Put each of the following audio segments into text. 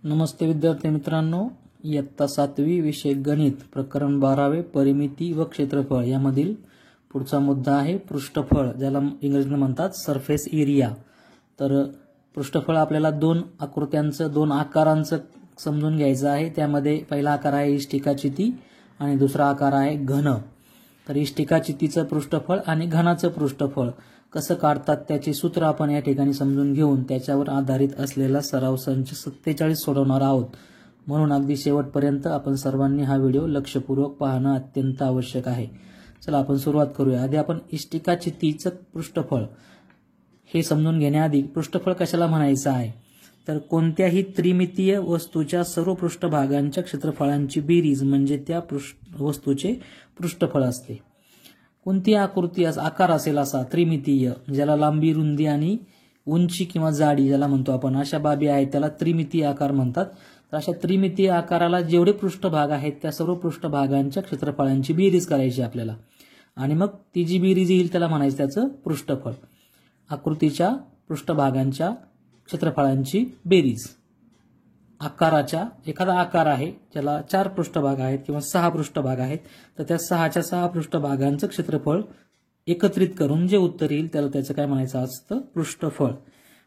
नमस्ते विद्यार्थी मित्रांनो, इयत्ता 7वी विषय गणित प्रकरण 12 परिमिती व क्षेत्रफळ यामधील पुढचा मुद्दा आहे पृष्ठफळ, ज्याला इंग्रजीत म्हणतात सरफेस एरिया। तर पृष्ठफळ आपल्याला दोन आकृत्यांचं दोन आकारांचं समजून घ्यायचं आहे। त्यामध्ये पहिला आकार आहे इष्टिकाचिती आणि दुसरा आकार आहे घन। तर इष्टिकाचितीचं पृष्ठफळ आणि घनाचं पृष्ठफळ कसं काढतात त्याचे सूत्र आपण या ठिकाणी समजून घेऊन त्याच्यावर आधारित असलेला सराव संच 47 सोडवणार आहोत। म्हणून अगदी शेवटपर्यंत आपण सर्वांनी हा व्हिडिओ लक्षपूर्वक पाहणं अत्यंत आवश्यक आहे। चला आपण सुरुवात करूया। आधी आपण इष्टिकाचितीचं पृष्ठफळ हे समजून घेण्याआधी पृष्ठफळ कशाला म्हणायचं आहे, तर कोणत्याही त्रिमितीय वस्तूच्या सर्व पृष्ठभागांच्या क्षेत्रफळांची बेरीज म्हणजे त्या वस्तूचे पृष्ठफळ असते। कोणती आकृती आकार असेल असा त्रिमितीय, ज्याला लांबी, रुंदी आणि उंची किंवा जाडी ज्याला म्हणतो आपण, अशा बाबी आहेत त्याला त्रिमितीय आकार म्हणतात। तर अशा त्रिमितीय आकाराला जेवढे पृष्ठभाग आहेत त्या सर्व पृष्ठभागांच्या क्षेत्रफळांची बेरीज करायची आपल्याला, आणि मग ती जी बेरीज येईल त्याला म्हणायचं त्याचं पृष्ठफळ। आकृतीच्या पृष्ठभागांच्या क्षेत्रफळांची बेरीज। आकाराच्या एखादा आकार आहे ज्याला 4 पृष्ठभाग आहेत किंवा 6 पृष्ठभाग आहेत, तर त्या 6च्या 6 पृष्ठभागांचं क्षेत्रफळ एकत्रित करून जे उत्तर येईल त्याला त्याचं काय म्हणायचं असतं, पृष्ठफळ।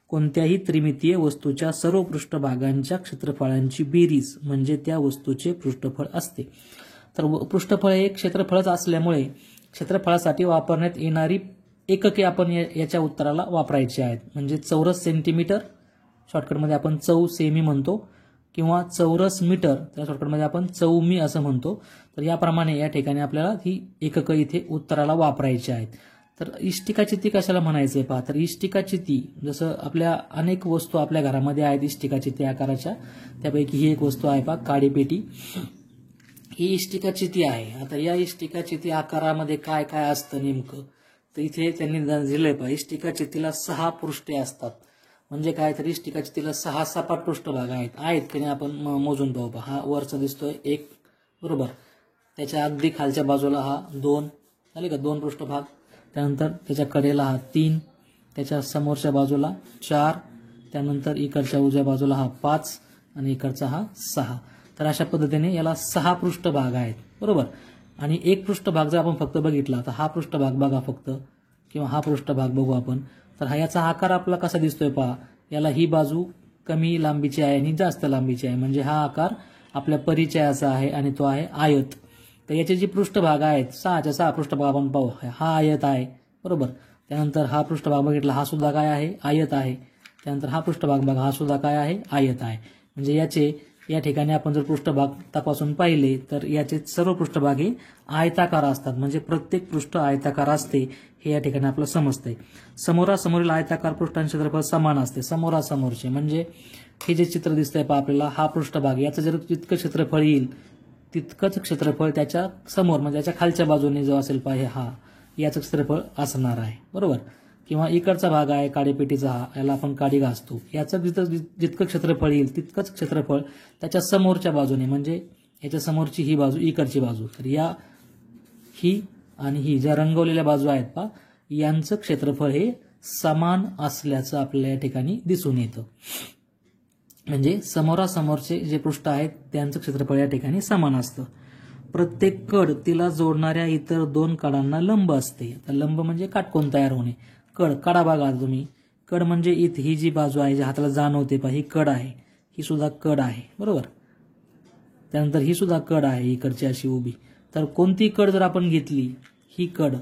कोणत्याही त्रिमितीय वस्तूच्या सर्व पृष्ठभागांच्या क्षेत्रफळांची बेरीज म्हणजे त्या वस्तूचे पृष्ठफळ असते। तर पृष्ठफळ हे क्षेत्रफळच असल्यामुळे क्षेत्रफळासाठी वापरण्यात येणारी एकके आपण याच्या उत्तराला वापरायची आहेत। म्हणजे चौरस सेंटीमीटर, शॉर्टकटमध्ये आपण चौ सेमी म्हणतो, किंवा चौरस मीटर, त्या शॉर्टकटमध्ये आपण चौमी असं म्हणतो। तर याप्रमाणे या ठिकाणी आपल्याला ही एककं इथे उत्तराला वापरायची आहेत। तर इष्टिकाचिती कशाला म्हणायचंय पहा, तर इष्टिकाचिती जसं आपल्या अनेक वस्तू आपल्या घरामध्ये आहेत इष्टिकाचिती आकाराच्या, त्यापैकी ही एक वस्तू आहे पहा, काडीपेटी। ही इष्टिकाचिती आहे। आता या इष्टिकाचिती आकारामध्ये काय काय असतं नेमकं, तर इथे त्यांनी दिलंय पहा, इष्टिकाचितीला 6 पृष्ठे असतात। म्हणजे काय, तर इष्टिकाचितीला 6 सपाट पृष्ठभाग आहेत की नाही आपण मोजून पाहू। हा वरचा दिसतोय 1, बरोबर, त्याच्या अगदी खालच्या बाजूला हा 2 झाले का, 2 पृष्ठभाग। त्यानंतर त्याच्या कडेला हा 3, त्याच्या समोरच्या बाजूला 4, त्यानंतर इकडच्या उजव्या बाजूला हा 5 आणि इकडचा हा 6। तर अशा पद्धतीने याला 6 पृष्ठभाग आहेत, बरोबर। आणि एक पृष्ठभाग जर आपण फक्त बघितला तर हा पृष्ठभाग बघा फक्त, किंवा हा पृष्ठभाग बघू आपण, तर हा याचा आकार आपला कसा दिसतोय पहा, याला ही बाजू कमी लांबीची आहे आणि जास्त लांबीची आहे, म्हणजे हा आकार आपल्या परिचयाचा आहे आणि तो आहे आयत। तर याचे जे पृष्ठभाग आहेत 6च्या 6 पृष्ठभाग आपण पाहू, हा आयत आहे, बरोबर। त्यानंतर हा पृष्ठभाग बघितला, हा सुद्धा काय आहे, आयत आहे। त्यानंतर हा पृष्ठभाग बघा, हा सुद्धा काय आहे, आयत आहे। म्हणजे याचे या ठिकाणी आपण जर पृष्ठभाग तपासून पाहिले तर याचे सर्व पृष्ठभाग हे आयताकार असतात, म्हणजे प्रत्येक पृष्ठ आयताकार असते हे या ठिकाणी आपलं समजतंय। समोरासमोरील आयताकार पृष्ठांचे क्षेत्रफळ समान असते, समोरासमोरचे, म्हणजे हे जे चित्र दिसतंय पहा आपल्याला, हा पृष्ठभाग याचं जर जितकं क्षेत्रफळ येईल तितकंच क्षेत्रफळ त्याच्या समोर म्हणजे त्याच्या खालच्या बाजूने जो असेल पहा, हा याचं क्षेत्रफळ असणार आहे, बरोबर। किंवा इकडचा भाग आहे काडीपेटीचा, हा याला आपण काडी घासतो, याचं जितकं क्षेत्रफळ येईल तितकंच क्षेत्रफळ त्याच्या समोरच्या बाजूने, म्हणजे याच्या समोरची ही बाजू, इकडची बाजू, तर या ही आणि ही ज्या रंगवलेल्या बाजू आहेत पहा, यांचं क्षेत्रफळ हे समान असल्याचं आपल्याला या ठिकाणी दिसून येतं। म्हणजे समोरासमोरचे जे पृष्ठ आहेत त्यांचं क्षेत्रफळ या ठिकाणी समान असतं। प्रत्येक कड तिला जोडणाऱ्या इतर 2 कडांना लंब असते। तर लंब म्हणजे काटकोन तयार होणे। कडा बघा तुम्ही, कड म्हणजे इथे ही जी बाजू आहे जी हाताला जाणवते पहा, ही कड आहे, ही सुद्धा कड आहे, बरोबर। त्यानंतर ही सुद्धा कड आहे इकडची अशी उभी। तर कोणती कड जर आपण घेतली, ही कड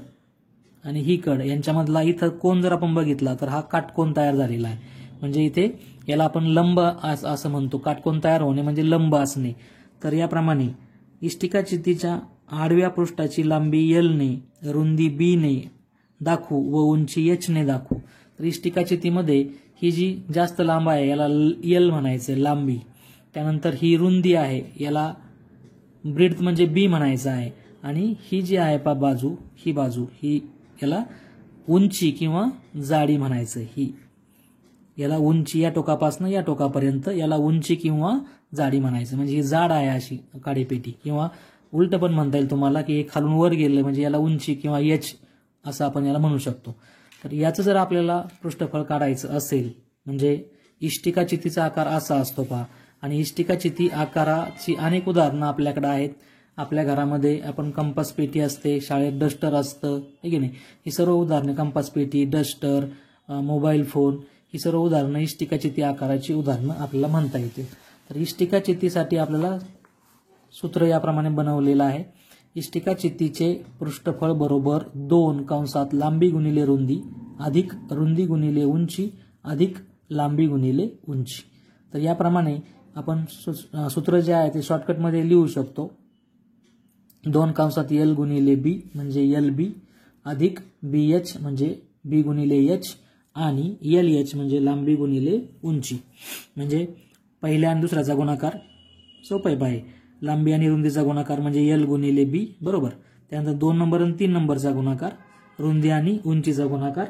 आणि ही कड यांच्यामधला इथं कोन जर आपण बघितला तर हा काटकोन तयार झालेला आहे, म्हणजे इथे याला आपण लंब असं म्हणतो। काटकोन तयार होणे म्हणजे लंब असणे। तर याप्रमाणे इष्टिकाचितीच्या आडव्या पृष्ठाची लांबी L ने, रुंदी B ने दाखवू व उंची H ने दाखवू। तर इष्टिकाचितीमध्ये ही जी जास्त लांब आहे याला L म्हणायचं, लांबी। त्यानंतर ही रुंदी आहे याला ब्रीथ म्हणजे B म्हणायचं आहे, आणि ही जी आहे पा बाजू, ही बाजू ही याला उंची किंवा जाडी म्हणायचं। ही याला उंची, या टोकापासून या टोकापर्यंत याला उंची किंवा जाडी म्हणायचं, म्हणजे ही जाड आहे अशी काडीपेटी, किंवा उलट पण म्हणता येईल तुम्हाला की हे खालून वर गेलं म्हणजे याला उंची किंवा H असं आपण याला म्हणू शकतो। तर याचं जर आपल्याला पृष्ठफळ काढायचं असेल, म्हणजे इष्टिकाचितीचा आकार असा असतो पहा, आणि इष्टिका चिती आकाराची अनेक उदाहरणं आपल्याकडे आहेत. आपल्या घरामध्ये आपण कंपास पेटी असते, शाळेत डस्टर असतं, आहे की नाही. ही सर्व उदाहरणे कंपास पेटी, डस्टर, मोबाईल फोन, ही सर्व उदाहरणं इष्टिका चिती आकाराची उदाहरणं आपल्याला म्हणता येतील. तर इष्टिका चितीसाठी आपल्याला सूत्र याप्रमाणे बनवलेलं आहे. इष्टिका चितीचे पृष्ठफळ बरोबर 2 कंसात लांबी गुणिले रुंदी अधिक रुंदी गुणिले उंची अधिक लांबी गुणिले उंची. तर याप्रमाणे आपण सूत्र जे आहे ते शॉर्टकटमध्ये लिहू शकतो. 2 कंसात एल गुणिले बी म्हणजे एल बी अधिक बी एच म्हणजे बी गुणिले एच आणि एल एच म्हणजे लांबी गुणिले उंची. म्हणजे पहिल्या आणि दुसऱ्याचा गुणाकार सोपे आहे. लांबी आणि रुंदीचा गुणाकार म्हणजे एल गुणिले बी बरोबर. त्यानंतर 2 नंबर आणि 3 नंबरचा गुणाकार रुंदी आणि उंचीचा गुणाकार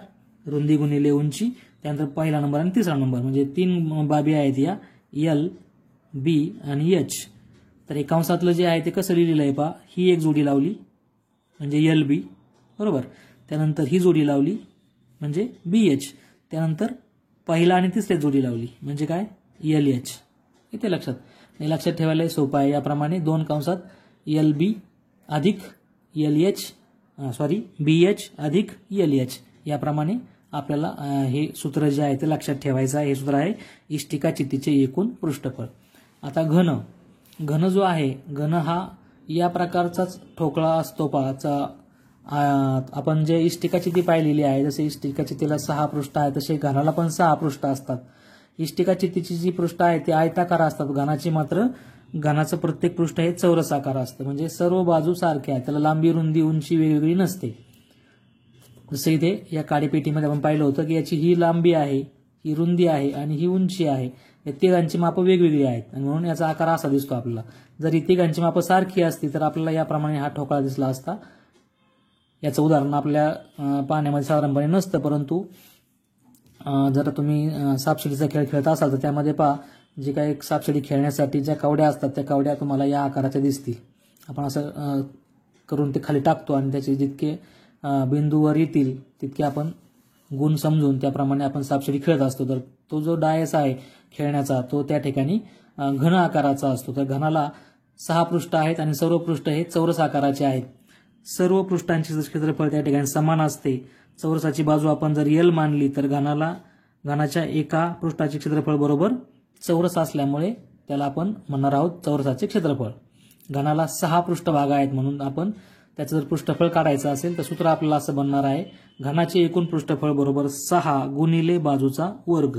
रुंदी गुणिले उंची. त्यानंतर पहिला नंबर आणि तिसरा नंबर म्हणजे 3 बाबी आहेत या एल बी आणि एच. तर हे कंसातलं जे आहे ते कसं लिहिलेलं आहे पहा. ही एक जोडी लावली म्हणजे एल बी बरोबर. त्यानंतर ही जोडी लावली म्हणजे बी एच. त्यानंतर पहिला आणि तिसरी जोडी लावली म्हणजे काय एल एच. इथे लक्षात ठेवायला सोपं आहे. याप्रमाणे 2 कंसात एल बी अधिक एल एच बी एच अधिक एल एच याप्रमाणे आपल्याला हे सूत्र जे आहे ते लक्षात ठेवायचं आहे. हे सूत्र आहे इष्टिका चितीचे एकूण पृष्ठफळ. आता घन जो आहे, घन हा या प्रकारचाच ठोकळा असतो पहा. आपण जे इष्टिका चिती पाहिलेली आहे, जसे इष्टिका चितीला 6 पृष्ठ आहे तसे घनाला पण 6 पृष्ठ असतात. इष्टिका चितीची जी पृष्ठ आहे ते आयताकार असतात. घनाचं प्रत्येक पृष्ठ हे चौरस आकार असतं म्हणजे सर्व बाजू सारख्या आहेत. त्याला लांबी रुंदी उंची वेगवेगळी नसते. जसं इथे या काडीपेटीमध्ये आपण पाहिलं होतं की याची ही लांबी आहे, ही रुंदी आहे आणि ही उंची आहे. या तिघांची मापं वेगवेगळी आहेत आणि म्हणून याचा आकार असा दिसतो आपल्याला. जर ही तिघांची मापं सारखी असती तर आपल्याला याप्रमाणे हा ठोकळा दिसला असता. याचं उदाहरण आपल्या पाहण्यामध्ये साधारणपणे नसतं, परंतु जर तुम्ही सापशिडीचा खेळ खेळत असाल तर त्यामध्ये पहा जे काही सापशिडी खेळण्यासाठी ज्या कवड्या असतात त्या कवड्या तुम्हाला या आकाराच्या दिसतील. आपण असं करून ते खाली टाकतो आणि त्याचे जितके बिंदूवर येतील तितके आपण गुण समजून त्याप्रमाणे आपण सापशिडी खेळत असतो. तर तो जो डायस आहे खेळण्याचा तो त्या ठिकाणी घन आकाराचा असतो. तर घनाला 6 पृष्ठ आहेत आणि सर्व पृष्ठ हे चौरस आकाराचे आहेत. सर्व पृष्ठांचे क्षेत्रफळ त्या ठिकाणी समान असते. चौरसाची बाजू आपण जर एल मानली तर घनाच्या एका पृष्ठाचे क्षेत्रफळ बरोबर चौरस असल्यामुळे त्याला आपण म्हणणार आहोत चौरसाचे क्षेत्रफळ. घनाला 6 पृष्ठभाग आहेत म्हणून आपण त्याचं जर पृष्ठफळ काढायचं असेल तर सूत्र आपल्याला असं बनणार आहे. घनाचे एकूण पृष्ठफळ बरोबर 6 गुणिले बाजूचा वर्ग.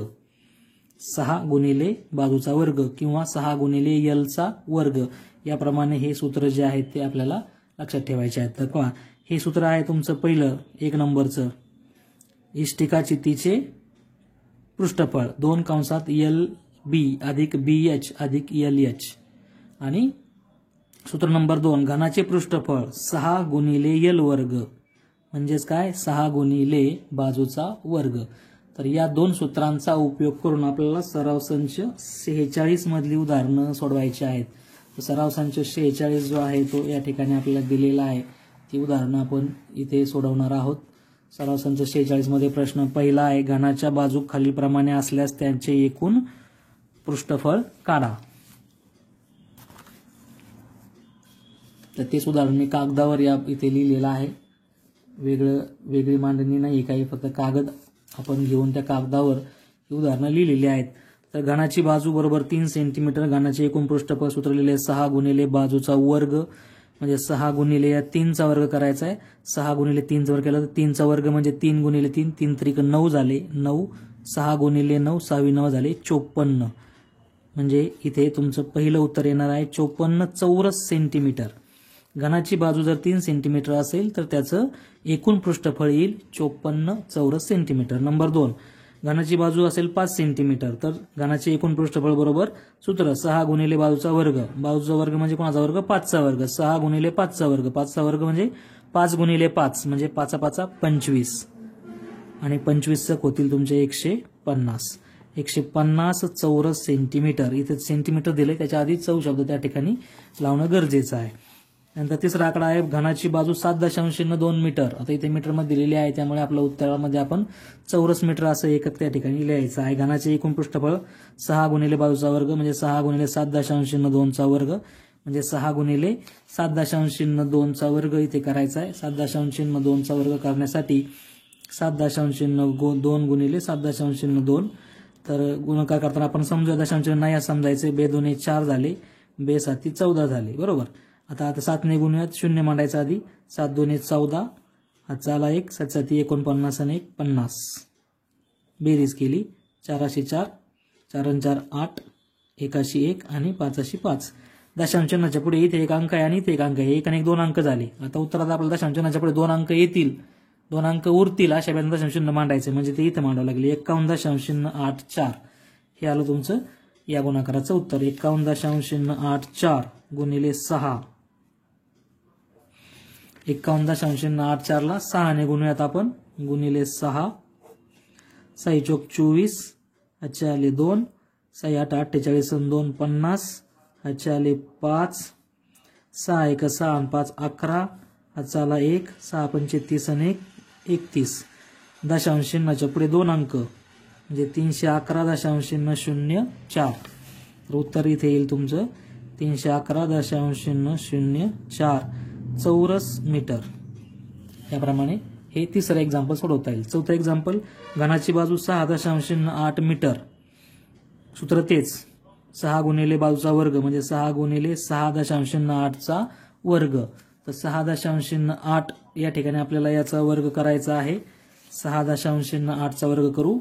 6 गुणिले बाजूचा वर्ग किंवा 6 गुणिले एलचा वर्ग याप्रमाणे हे सूत्र जे आहे ते आपल्याला लक्षात ठेवायचे आहे. तर पहा हे सूत्र आहे तुमचं पहिलं 1 नंबरचं इष्टिका चितीचे पृष्ठफळ 2 कंसात एल बी अधिक बी एच अधिक एल एच. आणि सूत्र नंबर 2 घनाचे पृष्ठफळ 6 गुणिले एल वर्ग म्हणजेच काय 6 गुणिले बाजूचा वर्ग. तर या 2 सूत्रांचा उपयोग करून आपल्याला सराव संच 46 मधली उदाहरणं सोडवायची आहेत. तर सराव संच 46 जो आहे तो या ठिकाणी आपल्याला दिलेला आहे. ती उदाहरणं आपण इथे सोडवणार आहोत. सराव संच 46 मध्ये प्रश्न पहिला आहे घनाच्या बाजू खालीलप्रमाणे असल्यास त्यांचे एकूण पृष्ठफळ काढा. तर तेच उदाहरण मी कागदावर या इथे लिहिलेलं आहे. वेगळी मांडणी नाही काही, फक्त कागद आपण घेऊन त्या कागदावर ही उदाहरणं लिहिलेली आहेत. तर घनाची बाजू बरोबर 3 सेंटीमीटर. घनाचे एकूण पृष्ठफळ सूत्र लिहिले 6 गुणिले बाजूचा वर्ग म्हणजे 6 गुणिले या 3चा वर्ग करायचा आहे. 6 गुणिले 3चा वर्ग केला तर 3चा वर्ग म्हणजे 3 गुणिले 3 3 त्रिक 9 झाले. 9 6 गुणिले 9 6 9 झाले 54. म्हणजे इथे तुमचं पहिलं उत्तर येणार आहे 54 चौरस सेंटीमीटर. घनाची बाजू जर 3 सेंटीमीटर असेल तर त्याचं एकूण पृष्ठफळ येईल 54 चौरस सेंटीमीटर. नंबर 2 घनाची बाजू असेल 5 सेंटीमीटर तर घनाचे एकूण पृष्ठफळ बरोबर सूत्र 6 गुणिले बाजूचा वर्ग. बाजूचा वर्ग म्हणजे कोणाचा वर्ग 5चा वर्ग. 6 गुणिले 5चा वर्ग. 5चा वर्ग म्हणजे 5 गुणिले 5 म्हणजे 5 5 25 आणि 25 होतील तुमचे 150. 150 चौरस सेंटीमीटर. इथे सेंटीमीटर दिले त्याच्या आधी चौ शब्द त्या ठिकाणी लावणं गरजेचं आहे. नंतर तिसरा आकडा आहे घनाची बाजू 7.02 मीटर. आता इथे मीटरमध्ये दिलेली आहे त्यामुळे आपल्या उत्तरामध्ये आपण चौरस मीटर असं एकक त्या ठिकाणी लिहायचं आहे. घनाचे एकूण पृष्ठफळ 6 गुणिले बाजूचा वर्ग म्हणजे 6 गुणिले 7.02 चा वर्ग म्हणजे 6 गुणिले 7.02 चा वर्ग इथे करायचा आहे. 7.02 चा वर्ग करण्यासाठी 7.02 गुणिले 7.02 तर गुणाकार करताना आपण समजूया दशांश नाही असं समजायचे. 2 दुणे 4 झाले, 2 साती 14 झाले बरोबर. आता 7 ने गुणूयात, 0 मांडायचा आधी. 7 दुणे 14, हातचा आला 1, 7 साती 49 आणि 1 50. बेरीज केली 4 अशी 4, 4 आणि 4 8, 1 अशी 1 आणि 5 अशी 5. दशांश चिन्हाच्या पुढे इथे एक अंक आहे आणि इथे एक अंक आहे. 1 आणि 1 2 अंक झाले. आता उत्तरात आपल्याला दशांश चिन्हाच्या पुढे 2 अंक येतील, 2 अंक उरतील अशा वेळेला दशांश चिन्ह मांडायचे म्हणजे ते इथे मांडावं लागेल. 51.84 हे आलं तुमचं या गुणाकाराचं उत्तर. 51.84 गुणिले 6. 51.84 ला 6 ने गुणूयात आपण. गुणिले 6, 6 चोक 24, हातचे आले 2, 6 8 48 आणि 2 50, हातचे आले 5, 6 1 6 आणि 5 11, हातचा आला 1, 6 पंचे 30 आणि 1 31. दशांश चिन्हाच्या पुढे 2 अंक म्हणजे 311.04. तर उत्तर इथे येईल तुमचं 311.04 चौरस मीटर. याप्रमाणे हे तिसरं एक्झाम्पल सोडवता येईल. चौथं एक्झाम्पल घनाची बाजू 6.08 मीटर. सूत्र तेच 6 गुणिले बाजूचा वर्ग म्हणजे 6 गुणिले 6.08 चा वर्ग. तर 6.08 या ठिकाणी आपल्याला याचा वर्ग करायचा आहे. 6.08 चा वर्ग करू.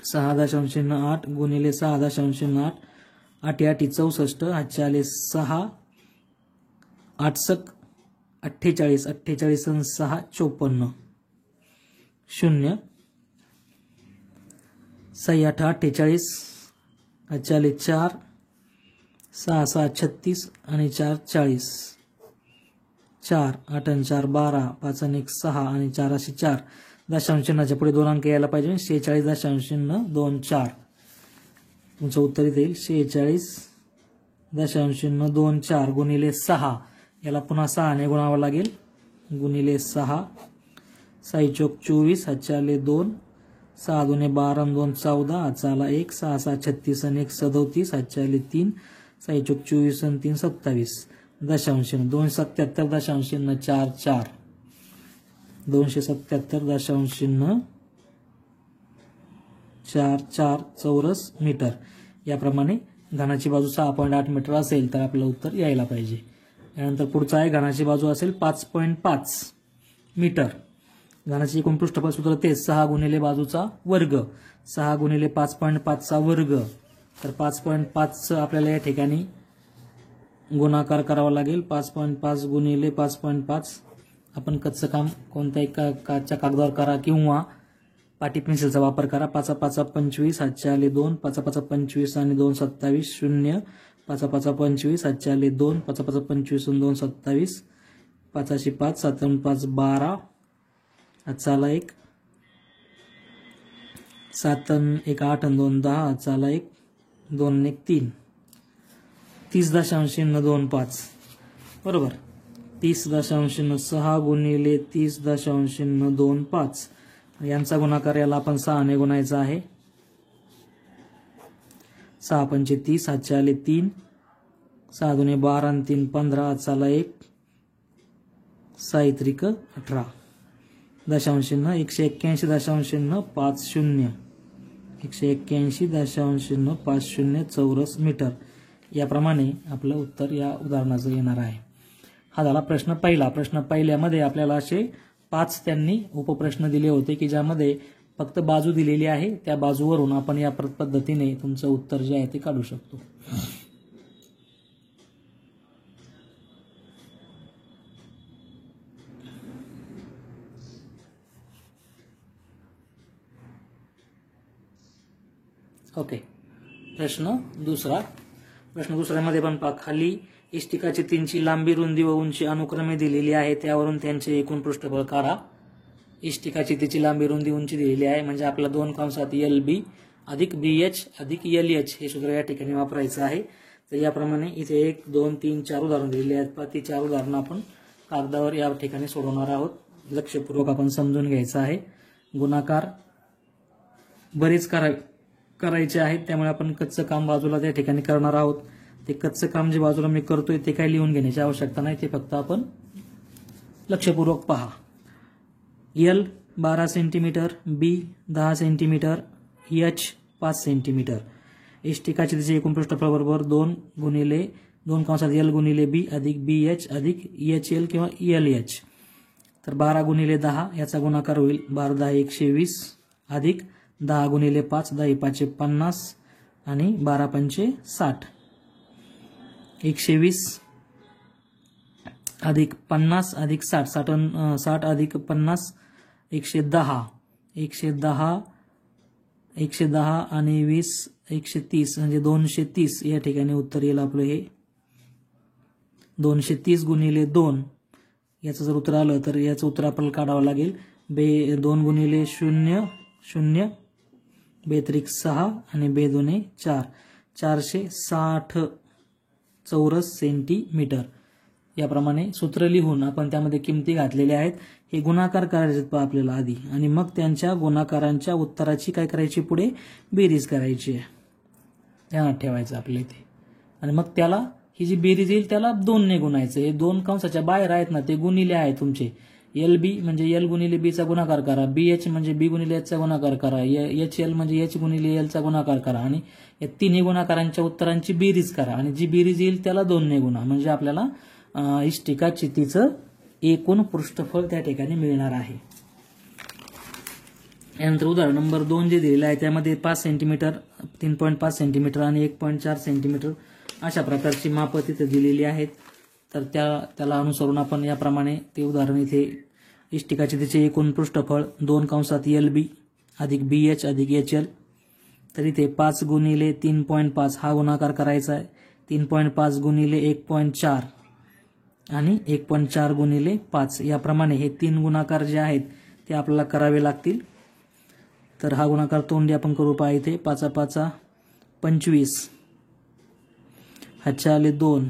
6.08 गुणिले 6.08, 8 8 64, हातचे आले 6, 8 सक 48, 48 आणि 6 54, 0, 6 8 48, हातचे आले 4, 6 6 36 आणि 4 40, 4 8 आणि 4 12, 5 आणि 1 6 आणि 4 अशी 4. दशांश चिन्हाच्या पुढे 2 अंक यायला पाहिजे. 46.24 तुमचं उत्तर येईल. 46.24 गुणिले 6 याला पुन्हा 6 ने गुणावं लागेल. गुणिले 6, 6 चोक 24, हातचे आले 2, 6 दुणे 12 आणि 2 14, हातचा आला 1, 6 6 36 आणि 1 37, हातचे आले 3, 6 चोक 24 आणि 3 27. दशांश 277.44 277.44 चौरस मीटर. याप्रमाणे घनाची बाजू 6.8 मीटर असेल तर आपलं उत्तर यायला पाहिजे. यानंतर पुढचा आहे घनाची बाजू असेल 5.5 मीटर. घनाची एकूण पृष्ठफळ सूत्र तेच 6 गुणिले बाजूचा वर्ग. 6 गुणिले 5.5 चा वर्ग. तर 5.5 आपल्याला या ठिकाणी गुणाकार करावा लागेल. 5.5 गुणिले 5.5 आपण कच्चं काम कोणत्याही काचच्या कागदावर करा किंवा पाटी पेन्सिलचा वापर करा. 5 5 25, हातचे आले 2, 5 5 25 आणि 2 27, 0, 5 5 25, हातचे आले 2, 5 5 25 आणि 2 27, 5 अशी 5, 7 आणि 5 12, हातचा आला 1, 7 आणि 1 8 आणि 2 10, हातचा आला 1, 2 आणि 1 3. 30.25 बरोबर. 30.6 गुणिले 30.25 यांचा गुणाकार याला आपण 6 ने गुणायचा आहे. 6 पंचे 30, हातचे आले 3, 6 दुणे 12 आणि 3 15, हातचा आला 1, 6 त्रिक 18. दशांश 181.50 181.50 चौरस मीटर. याप्रमाणे आपलं उत्तर या उदाहरणाचं येणार आहे. हा झाला प्रश्न पहिला. प्रश्न पहिल्यामध्ये आपल्याला असे 5 त्यांनी उपप्रश्न दिले होते की ज्यामध्ये फक्त बाजू दिलेली आहे. त्या बाजूवरून आपण या पद्धतीने तुमचं उत्तर जे आहे ते काढू शकतो. ओके. प्रश्न दुसऱ्यामध्ये पण पहा. खाली इष्टिकाची 3 ची लांबी, रुंदी व उंची अनुक्रमे दिलेली आहे. त्यावरून त्यांचे एकूण पृष्ठफळ काढा. इष्टिकाची तिची लांबी, रुंदी, उंची दिलेली आहे म्हणजे आपला 2 कंसात LB अधिक BH अधिक LH हे सूत्र या ठिकाणी वापरायचं आहे. तर याप्रमाणे इथे 1 2 3 4 उदाहरण दिलेली आहेत. ती 4 उदाहरणं आपण कागदावर या ठिकाणी सोडवणार आहोत. लक्षपूर्वक आपण समजून घ्यायचं आहे. गुणाकार बरेच करायचे आहेत, त्यामुळे आपण कच्चं काम बाजूला त्या ठिकाणी करणार आहोत. ते कच्चं काम जे बाजूला मी करतोय ते काही लिहून घेण्याची आवश्यकता नाही, ते फक्त आपण लक्षपूर्वक पहा. L 12 centimetre, B 10 centimetre, H 5 centimetre. इष्टिकाची दिशा एकूण पृष्ठफळ बरोबर 2 गुणिले 2 कंसात L गुणिले B अधिक BH अधिक HL किंवा LH. तर 12 गुणिले 10 याचा गुणाकार होईल 12 10 120 अधिक 10 गुणिले 5 10 5 50 आणि 12 5 60. 120 अधिक 50 अधिक 60 60 अधिक 50 110 आणि 20 130 म्हणजे 230. या ठिकाणी उत्तर येईल आपलं हे 230 गुणिले 2. याचं जर उत्तर आलं तर याचं उत्तर आपल्याला काढावं लागेल 2 गुणिले 0 0 बेत्रिक 6 आणि 2 2 4 460 चौरस सेंटीमीटर. याप्रमाणे सूत्र लिहून आपण त्यामध्ये किमती घातलेल्या आहेत. हे गुणाकार करायचे आपल्याला आधी आणि मग त्यांच्या गुणाकारांच्या उत्तराची काय करायची पुढे बेरीज करायची आहे, ध्यानात ठेवायचं आपल्या इथे. आणि मग त्याला ही जी बेरीज येईल त्याला 2 ने गुणायचं. हे 2 कंसाच्या बाहेर आहेत ना ते गुणिले आहेत तुमचे. LB म्हणजे L गुणिले B चा गुणाकार करा, BH म्हणजे B गुणिले H चा गुणाकार करा, HL म्हणजे H गुणिले L चा गुणाकार करा आणि या तिन्ही गुणाकारांच्या उत्तरांची बेरीज करा आणि जी बेरीज येईल त्याला 2 ने गुणा. म्हणजे आपल्याला इष्टिका चितीचं एकूण पृष्ठफळ त्या ठिकाणी मिळणार आहे. यानंतर उदाहरण नंबर 2 जे दिलेलं आहे त्यामध्ये 5 सेंटीमीटर 3.5 सेंटीमीटर आणि 1.4 सेंटीमीटर अशा प्रकारची मापं तिथे दिलेली आहेत. तर त्याला अनुसरून आपण याप्रमाणे ते उदाहरण इथे इष्टिका चितीचे एकूण पृष्ठफळ 2 कंसात LB अधिक BH अधिक HL. तर इथे 5 गुणिले 3.5 हा गुणाकार करायचा आहे. 3.5 गुणिले 1.4 आणि 1.4 गुणिले 5 याप्रमाणे हे 3 गुणाकार जे आहेत ते आपल्याला करावे लागतील. तर हा गुणाकार तोंडी आपण करू पहा इथे 5 5 25 हातच्या आले 2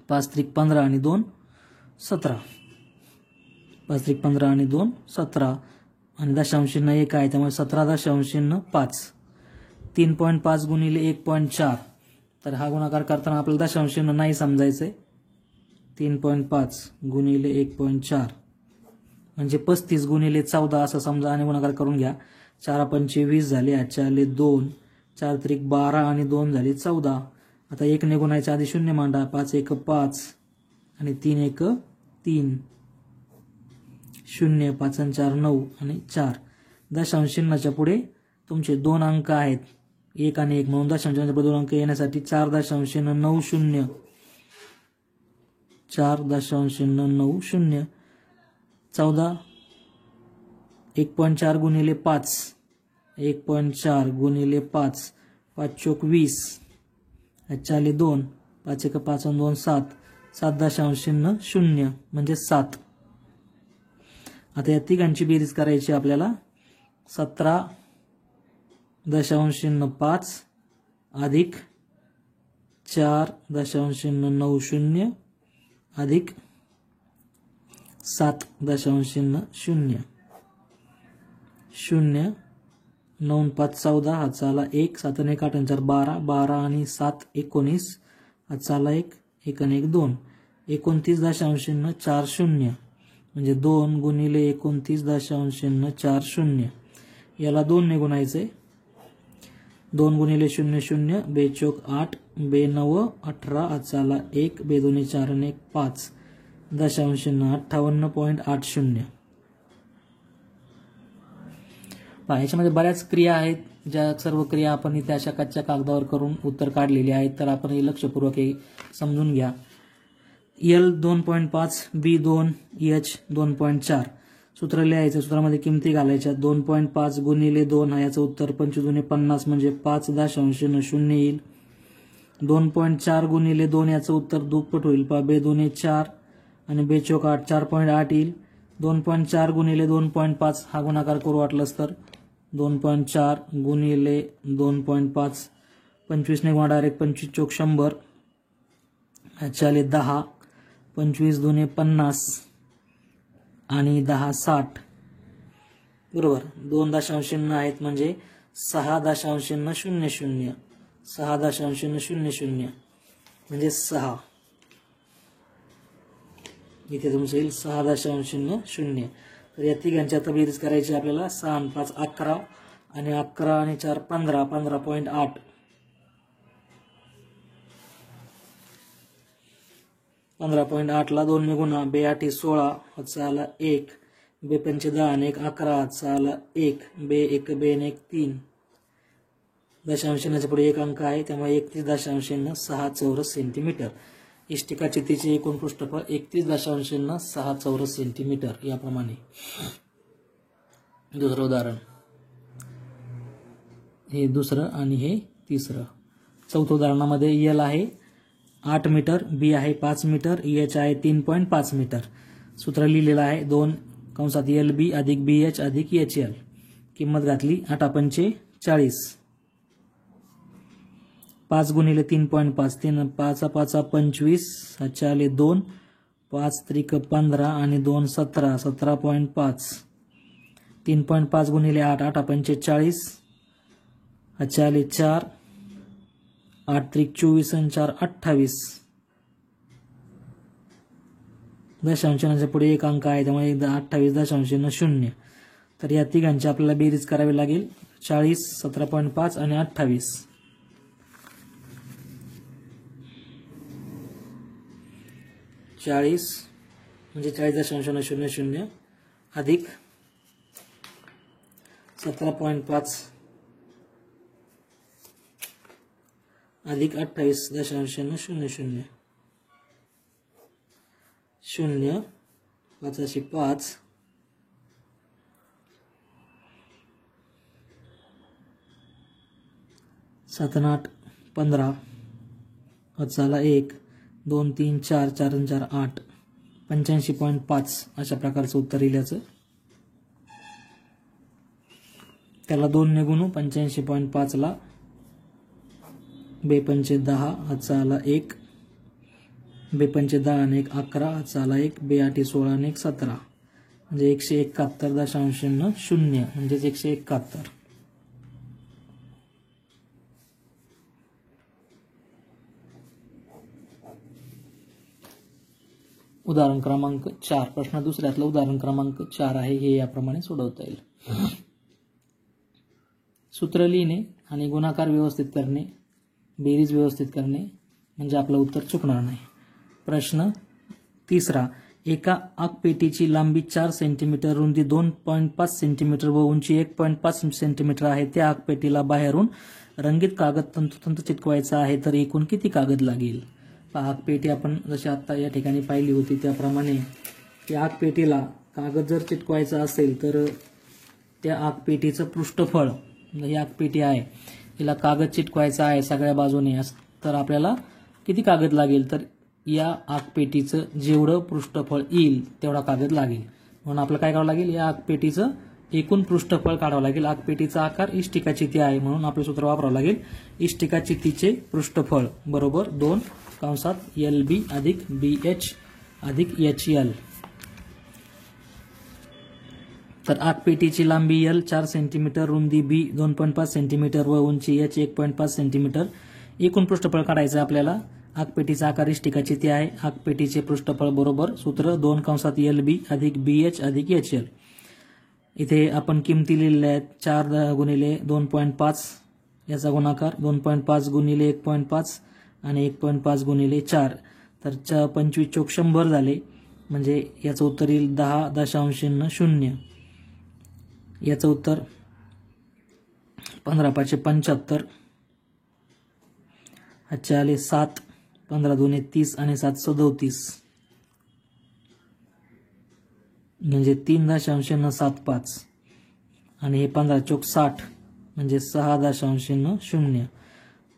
5 त्रिक 15 आणि 2 17 5 त्रिक 15 आणि 2 17 आणि दशांश चिन्ह 1 आहे त्यामुळे 17.5. 3.5 गुणिले 1.4 तर हा गुणाकार करताना आपल्याला दशांश चिन्ह नाही समजायचंय. 3.5 गुणिले 1.4 म्हणजे 35 गुणिले 14 असं समजा आणि गुणाकार करून घ्या. 4 5 20 झाले, आजच्या आले 2 4 त्रिक 12 आणि 2 झाले 14. आता 1 ने गुणायच्या आधी 0 मांडा. 5 1 5 आणि 3 1 3 0 5 आणि 4 9 आणि 4. दशांश चिन्हाच्या पुढे तुमचे 2 अंक आहेत 1 आणि 1 म्हणून दशांश चिन्हाच्या पुढे 2 अंक येण्यासाठी 4.90 4.90 14 1.4 गुणिले 5 1.4 गुणिले 5 5 चोक 20 चाले 2 5 1 5 आणि 2 7 7.0 म्हणजे 7. आता या तिघांची बेरीज करायची आपल्याला. 17.05 अधिक 4.90 अधिक 7.00 0 9 5 14 हातचा आला 1 7 आणि 1 8 आणि 4 12 12 आणि 7 19 हातचा आला 1 1 आणि 1 2 29.40 म्हणजे 2 गुणिले 29.40 याला 2 ने गुणायचे. 2 गुणिले 0 0 2 चोक 8 2 9 18 हातचा आला 1 2 2 4 आणि 1 5 58.80. याच्यामध्ये बऱ्याच क्रिया आहेत, ज्या सर्व क्रिया आपण इथे अशा कच्च्या कागदावर करून उत्तर काढलेली आहेत. तर आपण हे लक्षपूर्वक हे समजून घ्या. L 2.5 B 2 H 2.4 सूत्र लिहायचं. सूत्रामध्ये किमती घालायच्या. 2.5 गुणिले 2 हा याचं उत्तर 25 50 म्हणजे 5.00 येईल. 2.4 गुणिले 2 याचं उत्तर दुप्पट होईल. 2 2 4 आणि 2 चोक 8 4.8 येईल. 2.4 गुणिले 2.5 हा गुणाकार करू वाटलंस तर 2.4 गुणिले 2.5 25 ने गुणा डायरेक्ट 25 चौक 100, 10, 25 दुने 50 आणि 10 60 बरोबर. 2 दशांश चिन्ह आहेत म्हणजे 6.00, 6.00 म्हणजे 6. इथे तुमचं येईल 6.00. तर या तिघांची आता बेरीज करायची आपल्याला. 6 आणि 5 11 आणि 11 आणि 4 15, 15.8. 15.8 ला 2 ने गुणा, 2 8 16, हातचा आला 1, 2 पंचे 10 आणि 1 11, हातचा आला 1, 2 1 2 आणि 1 3. दशांश चिन्हाच्या पुढे एक अंक आहे त्यामुळे 31.6 चौरस सेंटीमीटर. इष्टिका चितीचे एकूण पृष्ठफळ 31.6 चौरस सेंटीमीटर. याप्रमाणे दुसरं उदाहरण, हे दुसरं आणि हे तिसरं. चौथं उदाहरणामध्ये एल आहे 8 मीटर, बी आहे 5 मीटर, एच आहे 3.5 मीटर. सूत्र लिहिलेलं आहे 2 कंसात एल बी अधिक बी एच अधिक एच एल. किंमत घातली 8 पंचे 40, 5 गुणिले 3.5, 3 5 5 25, 2, 5 त्रिक 15 आणि 2 17, 17.5. 3.5 गुणिले 8, 8 पंचे 40, 4, 8 त्रिक 24 आणि 4 28. दशांशाच्या पुढे एक अंक आहे त्यामुळे 28.0. तर या तिघांची आपल्याला बेरीज करावी लागेल. 40, 17.5 आणि 28. 40 म्हणजे 40.000 अधिक 17.5 अधिक 28.000. 0 5 5 7 8 15, हातचा 1, 2 3 4, 4 आणि 4 8, 85.5 अशा प्रकारचं उत्तर येईल याचं. त्याला 2 ने गुणू. 85.5 ला 2 पंचे 10, हातचा 1, 2 पंचे 10 आणि 1 11, हातचा 1, 2 8 16 आणि 1 17 म्हणजे 171.0 म्हणजेच 171. उदाहरण क्रमांक 4. प्रश्न दुसऱ्यातलं उदाहरण क्रमांक 4 आहे. हे याप्रमाणे सोडवता येईल. सूत्र लिहिणे आणि गुणाकार व्यवस्थित करणे, बेरीज व्यवस्थित करणे म्हणजे आपलं उत्तर चुकणार नाही. प्रश्न तिसरा. एका आगपेटीची लांबी 4 सेंटीमीटर, रुंदी 2.5 सेंटीमीटर व उंची 1.5 सेंटीमीटर आहे. त्या आगपेटीला बाहेरून रंगीत कागद तंतोतंत चिटकवायचा आहे तर एकूण किती कागद लागेल? आगपेटी आपण जशी आता या ठिकाणी पाहिली होती त्याप्रमाणे त्या आगपेटीला कागद जर चिटकवायचा असेल तर त्या आगपेटीचं पृष्ठफळ, ही आगपेटी आहे तिला कागद चिटकवायचा आहे सगळ्या बाजूने, तर आपल्याला किती कागद लागेल? तर या आगपेटीचं जेवढं पृष्ठफळ येईल तेवढा कागद लागेल. म्हणून आपल्याला काय करावं लागेल? या आगपेटीचं एकूण पृष्ठफळ काढावं लागेल. आगपेटीचा आकार इष्टिका चिती आहे म्हणून आपलं सूत्र वापरावं लागेल. इष्टिका चितीचे पृष्ठफळ बरोबर 2 कंसात एल बी अधिक बी एच अधिक एच एल. तर आगपेटीची लांबी एल 4 सेंटीमीटर, रुंदी बी 2.5 सेंटीमीटर व उंची एच 1.5 सेंटीमीटर. एकूण पृष्ठफळ काढायचं आपल्याला. आगपेटीचा आकार इष्टिका चिती आहे. आगपेटीचे पृष्ठफळ बरोबर सूत्र 2 कंसात एल बी अधिक बी एच अधिक एच एल. इथे आपण किमती लिहिलेल्या आहेत. 4 गुणिले 2.5 याचा गुणाकार, 2.5 गुणिले 1.5 आणि 1.5 गुणिले 4. तर 25 चौक 100 झाले म्हणजे याचं उत्तर येईल 10.0. याचं उत्तर 15 5 75, हातचे आले 7, 15 दुने 30 आणि 7 37 म्हणजे 3.75 आणि हे 15 चौक 60 म्हणजे 6.0.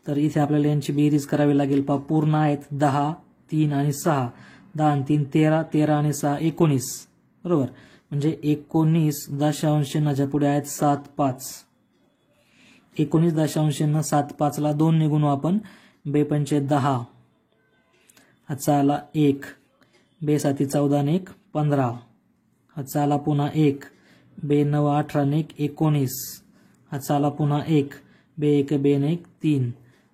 तर इथे आपल्याला यांची बेरीज करावी लागेल. पूर्ण आहेत 10, 3 आणि 6. 10 आणि 3 13, 13 आणि 6 19 बरोबर. म्हणजे 19.0 पुढे आहेत 7 5 19.75 ला 2 निघून आपण 2×5 = 10, हाचा आला 1, 2×7 = 14 आणि 1 15, हाचा आला पुन्हा 1, 2×9 = 18 आणि 1 19, हाचा आला पुन्हा 1, 2×1 = 2 आणि 1 3.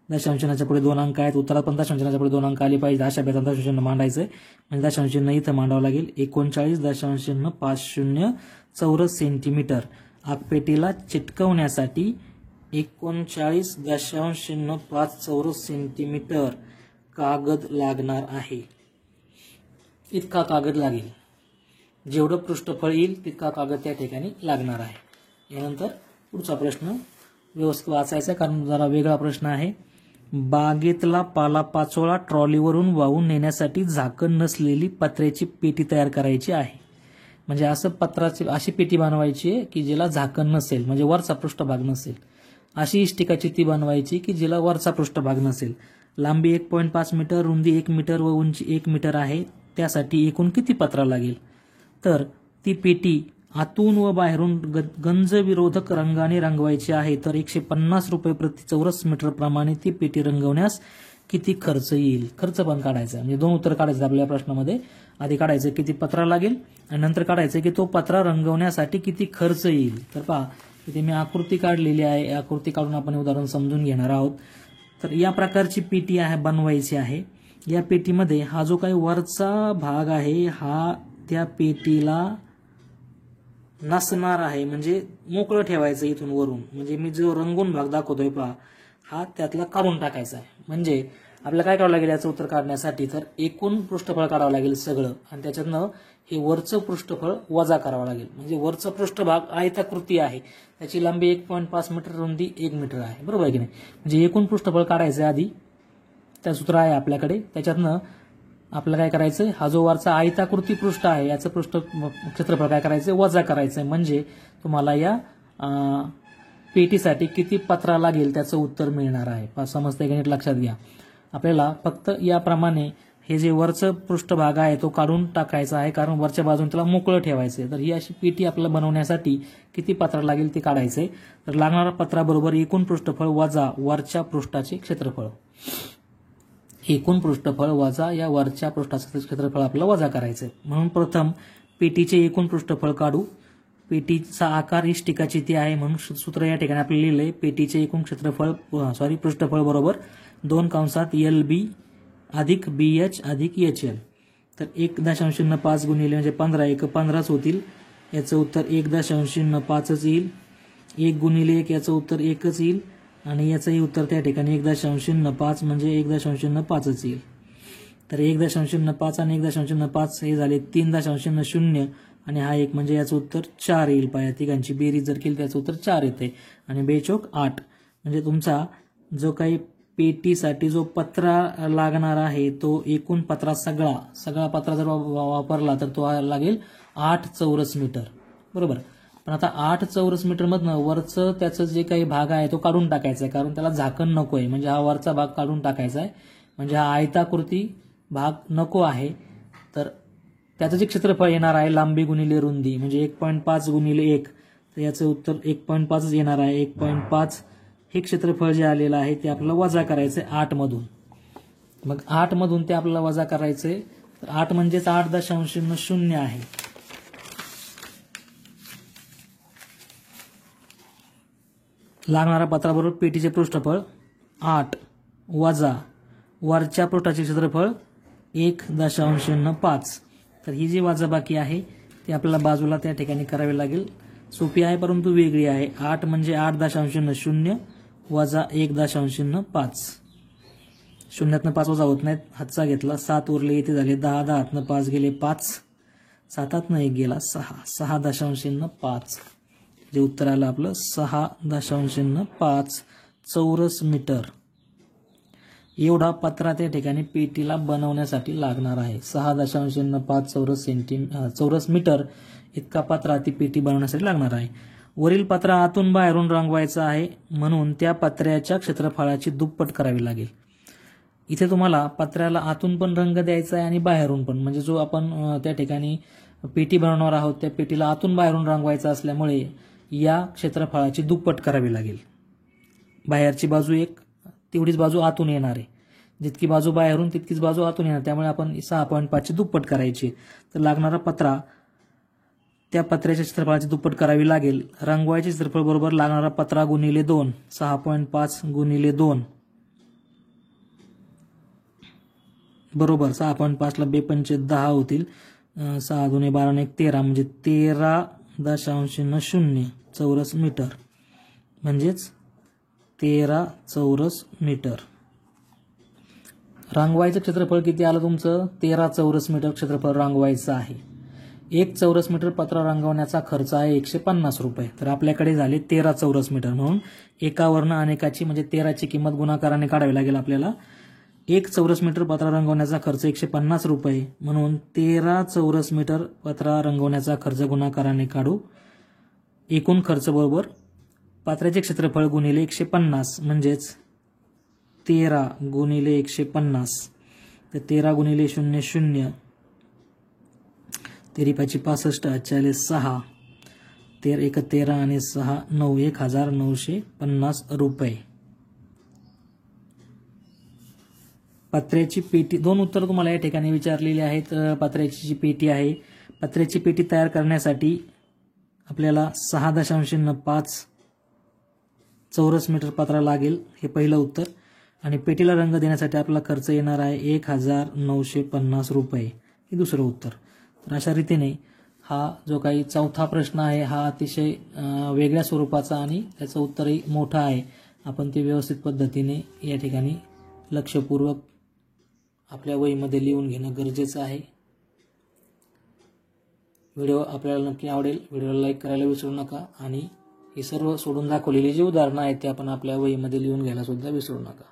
दशांशाच्या पुढे 2 अंक आहेत, उत्तरात पण दशांशाच्या पुढे 2 अंक आले पाहिजे. अशा बेतांत दशांश मांडायचंय म्हणजे दशांश चिन्ह इथं मांडावं लागेल. 39.50 चौरस सेंटीमीटर आगपेटीला चिटकवण्यासाठी 39.05 चौरस सेंटीमीटर कागद लागणार आहे. इतका कागद लागेल. जेवढं पृष्ठफळ येईल तितका कागद त्या ठिकाणी लागणार आहे. यानंतर पुढचा प्रश्न व्यवस्थित वाचायचा कारण जरा वेगळा प्रश्न आहे. बागेतला पालापाचोळा ट्रॉलीवरून वाहून नेण्यासाठी झाकण नसलेली पत्र्याची पेटी तयार करायची आहे. म्हणजे असं अशी पेटी बनवायची आहे की जिला झाकण नसेल, म्हणजे वरचा पृष्ठभाग नसेल. अशी इष्टिकाची ती बनवायची की जिला वरचा पृष्ठभाग नसेल. लांबी 1.5 मीटर, रुंदी 1 मीटर व उंची 1 मीटर आहे. त्यासाठी एकूण किती पत्रा लागेल? तर ती पेटी आतून व बाहेरून गंज विरोधक रंगाने रंगवायची आहे. तर 150 रुपये प्रति चौरस मीटर प्रमाणे ती पेटी रंगवण्यास किती खर्च येईल? खर्च पण काढायचा, म्हणजे 2 उत्तर काढायचे आपल्या प्रश्नामध्ये. आधी काढायचं किती पत्रा लागेल आणि नंतर काढायचं की तो पत्रा रंगवण्यासाठी किती खर्च येईल. तर पहा इथे मी आकृती काढलेली आहे. आकृती काढून आपण उदाहरण समजून घेणार आहोत. तर या प्रकारची पेटी आहे बनवायची आहे. या पेटीमध्ये हा जो काही वरचा भाग आहे हा त्या पेटीला नसणार आहे, म्हणजे मोकळं ठेवायचं इथून वरून. म्हणजे मी जो रंगून भाग दाखवतोय पहा हा त्यातला काढून टाकायचा आहे. म्हणजे आपल्याला काय करावं लागेल याचं उत्तर काढण्यासाठी? तर एकूण पृष्ठफळ काढावं लागेल सगळं आणि त्याच्यातनं हे वरचं पृष्ठफळ वजा करावं लागेल. म्हणजे वरचं पृष्ठभाग आयताकृती आहे, त्याची लांबी 1.5 मीटर, रुंदी 1 मीटर आहे, बरोबर आहे की नाही? म्हणजे एकूण पृष्ठफळ काढायचं आधी, त्या सूत्र आहे आपल्याकडे. त्याच्यातनं आपल्याला काय करायचं, हा जो वरचा आयताकृती पृष्ठ आहे याचं क्षेत्रफळ काय करायचं, वजा करायचं. म्हणजे तुम्हाला या पेटीसाठी किती पत्रा लागेल त्याचं उत्तर मिळणार आहे. समजतंय का? नीट लक्षात घ्या. आपल्याला फक्त याप्रमाणे हे जे वरचं पृष्ठभाग आहे तो काढून टाकायचा आहे, कारण वरच्या बाजूने त्याला मोकळं ठेवायचं आहे. तर ही अशी पेटी आपल्याला बनवण्यासाठी किती पत्रा लागेल ते काढायचंय. तर लागणारा पत्राबरोबर एकूण पृष्ठफळ वजा वरच्या पृष्ठाचे क्षेत्रफळ. एकूण पृष्ठफळ वजा या वरच्या पृष्ठाचे क्षेत्रफळ आपल्याला वजा करायचंय. म्हणून प्रथम पेटीचे एकूण पृष्ठफळ काढू. पेटीचा आकार इष्टिकाची ती आहे म्हणून सूत्र या ठिकाणी आपल्याला लिहिलंय. पेटीचे एकूण पृष्ठफळ बरोबर 2 अधिक BH अधिक HL. तर 1.05 गुणिले म्हणजे 15 1 15च होतील. याचं उत्तर 1.05च येईल. 1 गुणिले 1 याचं उत्तर 1च येईल आणि याचंही उत्तर त्या ठिकाणी 1.05 म्हणजे 1.05च येईल. तर 1.05 आणि 1.05 हे झाले 3.0 आणि हा 1 म्हणजे याचं उत्तर 4 येईल. पाया तिघांची बेरीज जर केली त्याचं उत्तर 4 येते आणि 2×4 = 8. म्हणजे तुमचा जो काही पेटीसाठी जो पत्रा लागणार आहे तो एकूण पत्रा सगळा पत्रा जर वापरला तर तो लागेल 8 चौरस मीटर, बरोबर. पण आता 8 चौरस मीटर मधनं वरचं त्याचं जे काही भाग आहे तो काढून टाकायचा आहे, कारण त्याला झाकण नको आहे. म्हणजे हा वरचा भाग काढून टाकायचा आहे, म्हणजे हा आयताकृती भाग नको आहे. तर त्याचं जे क्षेत्रफळ येणार आहे लांबी गुणिले रुंदी म्हणजे 1.5 गुणिले 1, तर याचं उत्तर 1.5च येणार आहे. 1.5 हे क्षेत्रफळ जे आलेलं आहे ते आपल्याला वजा करायचंय 8 मधून. मग 8 मधून ते आपल्याला वजा करायचंय. तर 8 म्हणजेच 8.0 आहे. लागणारा पत्राबरोबर पेटीचे पृष्ठफळ 8 वजा वरच्या पृष्ठाचे क्षेत्रफळ 1.05. तर ही जी वजाबाकी आहे ती आपल्याला बाजूला त्या ठिकाणी करावी लागेल. सोपी आहे परंतु वेगळी आहे. 8 म्हणजे 8.0 वजा 1.05. 0तनं 5 वजा होत नाहीत, हातचा घेतला 7 उरले इथे झाले 10, 10तनं 5 गेले 5, 7तनं 1 गेला 6, 6.05. जे उत्तर आलं आपलं 6.05 चौरस मीटर. एवढा पत्रा त्या ठिकाणी पेटीला बनवण्यासाठी लागणार आहे. 6.05 चौरस मीटर इतका पत्रा ती पेटी बनवण्यासाठी लागणार आहे. वरील पत्रा आतून बाहेरून रंगवायचा आहे म्हणून त्या पत्र्याच्या क्षेत्रफळाची दुप्पट करावी लागेल. इथे तुम्हाला पत्र्याला आतून पण रंग द्यायचा आहे आणि बाहेरून पण. म्हणजे जो आपण त्या ठिकाणी पेटी बनवणार आहोत त्या पेटीला आतून बाहेरून रंगवायचा असल्यामुळे या क्षेत्रफळाची दुप्पट करावी लागेल. बाहेरची बाजू एक, तेवढीच बाजू आतून येणार आहे. जितकी बाजू बाहेरून तितकीच बाजू आतून येणार. त्यामुळे आपण 6.5 ची दुप्पट करायची. तर लागणारा पत्रा त्या पत्र्याच्या क्षेत्रफळाची दुप्पट करावी लागेल. रंगवायचे क्षेत्रफळ बरोबर लागणारा पत्रा गुणिले 2, 6.5 गुणिले 2 बरोबर 6.5 ला 2×5 होतील. 6 दुणे 12 आणि 13 म्हणजे 13.0 चौरस मीटर, म्हणजेच 13 चौरस मीटर. रांगवायचं क्षेत्रफळ किती आलं तुमचं? 13 चौरस मीटर क्षेत्रफळ रांगवायचं आहे. 1 चौरस मीटर पत्रा रंगवण्याचा खर्च आहे 150 रुपये. तर आपल्याकडे झाले 13 चौरस मीटर, म्हणून एकावरनं अनेकाची म्हणजे 13ची किंमत गुणाकाराने काढावी लागेल आपल्याला. 1 चौरस मीटर पत्रा रंगवण्याचा खर्च 150 रुपये, म्हणून 13 चौरस मीटर पत्रा रंगवण्याचा खर्च गुणाकाराने काढू. एकूण खर्च बरोबर पत्र्याचे क्षेत्रफळ गुणिले 150 म्हणजेच 13 गुणिले 150. तर 13 गुणिले 0 0, 13×5 65, 40 6, 13 आणि 6 9, 1950 रुपये. पत्र्याची पेटी, 2 उत्तर तुम्हाला या ठिकाणी विचारलेली आहेत. पत्र्याची जी पेटी आहे, पत्र्याची पेटी तयार करण्यासाठी आपल्याला 6.05 चौरस मीटर पत्रा लागेल, हे पहिलं उत्तर. आणि पेटीला रंग देण्यासाठी आपला खर्च येणार आहे 1950 रुपये, हे दुसरं उत्तर. तर अशा रीतीने हा जो काही चौथा प्रश्न आहे हा अतिशय वेगळ्या स्वरूपाचा आणि त्याचं उत्तरही मोठं आहे. आपण ते व्यवस्थित पद्धतीने या ठिकाणी लक्षपूर्वक आपल्या वहीमध्ये लिहून घेणं गरजेचं आहे. व्हिडिओ आपल्याला नक्की आवडेल. व्हिडिओला लाईक करायला विसरू नका आणि ही सर्व सोडून दाखवलेली जी उदाहरणं आहेत ते आपण आपल्या वहीमध्ये लिहून घ्यायला सुद्धा विसरू नका.